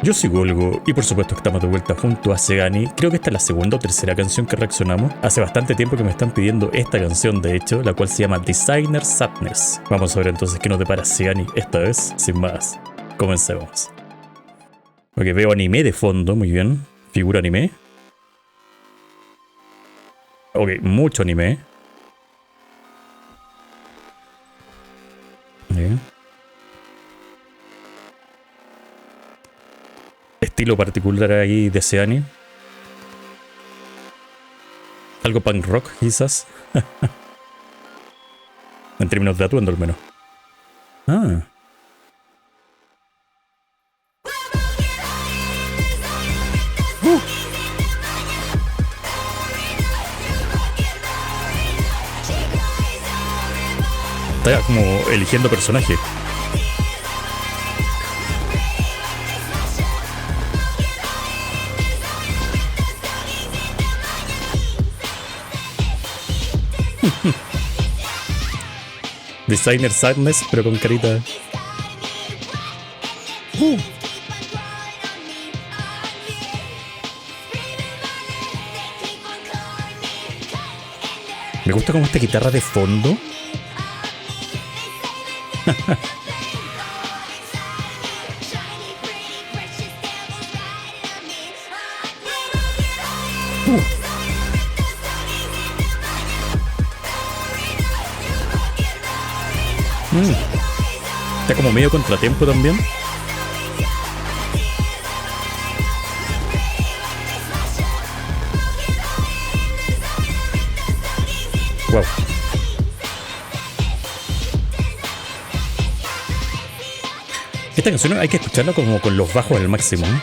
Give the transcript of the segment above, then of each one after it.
Yo soy Golgo y por supuesto que estamos de vuelta junto a Segani. Creo que esta es la segunda o tercera canción que reaccionamos. Hace bastante tiempo que me están pidiendo esta canción, de hecho, la cual se llama Designer Sadness. Vamos a ver entonces qué nos depara Segani esta vez, sin más. Comencemos. Ok, veo anime de fondo, muy bien. Figura anime. Ok, mucho anime. Bien. Estilo particular ahí de Seani. Algo punk rock, quizás. En términos de atuendo, al menos. Ah. Está como eligiendo personaje. Designer Sadness, pero con carita. Me gusta como esta guitarra de fondo. Está como medio contratiempo también. Wow. Esta canción hay que escucharla como con los bajos al máximo, ¿eh?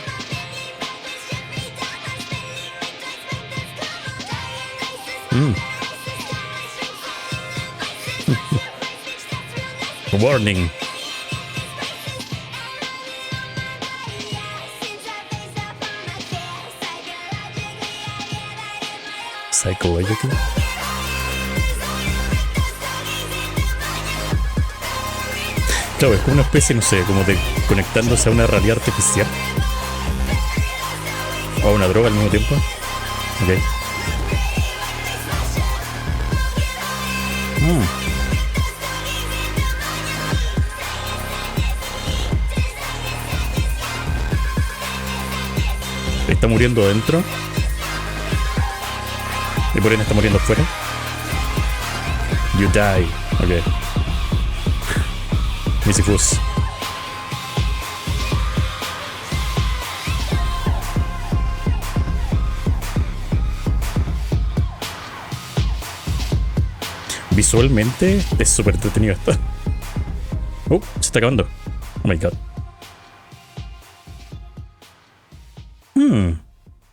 Warning. Psychological. Claro, es como una especie, no sé, como de conectándose a una realidad artificial. O a una droga al mismo tiempo. Ok. Está muriendo adentro. Y por ahí está muriendo afuera. You die. Ok. Misifus. Visualmente es súper entretenido esto. Se está acabando. Oh my god.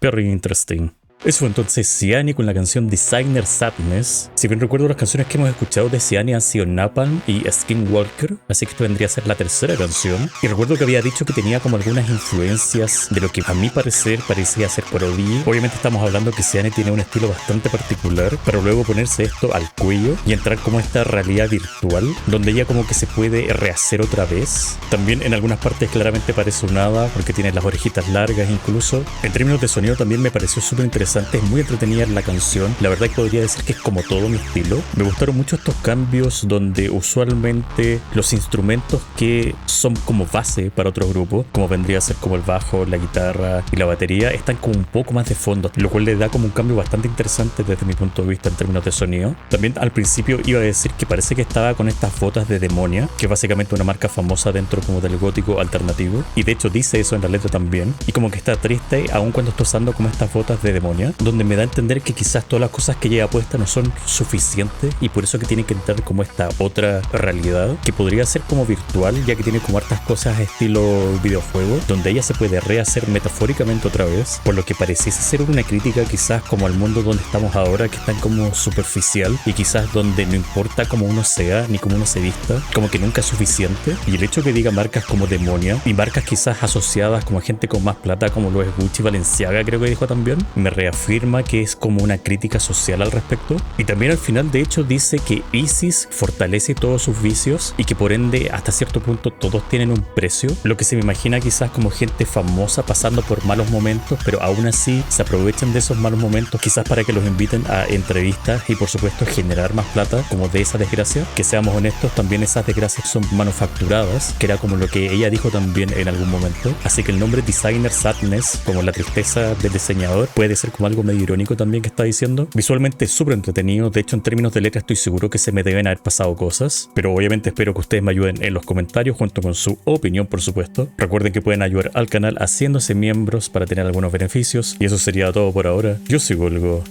Very interesting. Eso fue entonces Seani con la canción Designer Sadness. Si bien recuerdo, las canciones que hemos escuchado de Seani han sido Napalm y Skinwalker, así que esto vendría a ser la tercera canción. Y recuerdo que había dicho que tenía como algunas influencias de lo que a mi parecer parecía ser parodía. Obviamente estamos hablando que Seani tiene un estilo bastante particular, pero luego ponerse esto al cuello y entrar como esta realidad virtual, donde ella como que se puede rehacer otra vez. También en algunas partes claramente parece un hada, porque tiene las orejitas largas incluso. En términos de sonido también me pareció súper interesante. Es muy entretenida la canción. La verdad que podría decir que es como todo mi estilo. Me gustaron mucho estos cambios donde usualmente los instrumentos que son como base para otros grupos, como vendría a ser como el bajo, la guitarra y la batería, están como un poco más de fondo, lo cual le da como un cambio bastante interesante desde mi punto de vista en términos de sonido. También al principio iba a decir que parece que estaba con estas botas de Demonia, que es básicamente una marca famosa dentro como del gótico alternativo, y de hecho dice eso en la letra también, y como que está triste aun cuando está usando como estas botas de Demonia, donde me da a entender que quizás todas las cosas que lleva puesta no son suficientes y por eso que tiene que entrar como esta otra realidad que podría ser como virtual, ya que tiene como hartas cosas estilo videojuego, donde ella se puede rehacer metafóricamente otra vez, por lo que pareciese ser una crítica quizás como al mundo donde estamos ahora, que es tan como superficial y quizás donde no importa cómo uno sea ni cómo uno se vista, como que nunca es suficiente. Y el hecho que diga marcas como Demonia y marcas quizás asociadas como a gente con más plata como lo es Gucci, Balenciaga creo que dijo también, me reafirma que es como una crítica social al respecto. Y también al final de hecho dice que Isis fortalece todos sus vicios y que por ende hasta cierto punto todos tienen un precio, lo que se me imagina quizás como gente famosa pasando por malos momentos, pero aún así se aprovechan de esos malos momentos quizás para que los inviten a entrevistas y por supuesto generar más plata como de esa desgracia. Que seamos honestos, también esas desgracias son manufacturadas, que era como lo que ella dijo también en algún momento. Así que el nombre Designer Sadness, como la tristeza del diseñador, puede ser como algo medio irónico también que está diciendo. Visualmente es súper entretenido, de hecho en términos de letra estoy seguro que se me deben haber pasado cosas, pero obviamente espero que ustedes me ayuden en los comentarios junto con su opinión, por supuesto. Recuerden que pueden ayudar al canal haciéndose miembros para tener algunos beneficios, y eso sería todo por ahora. Yo soy Golgo,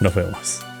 nos vemos.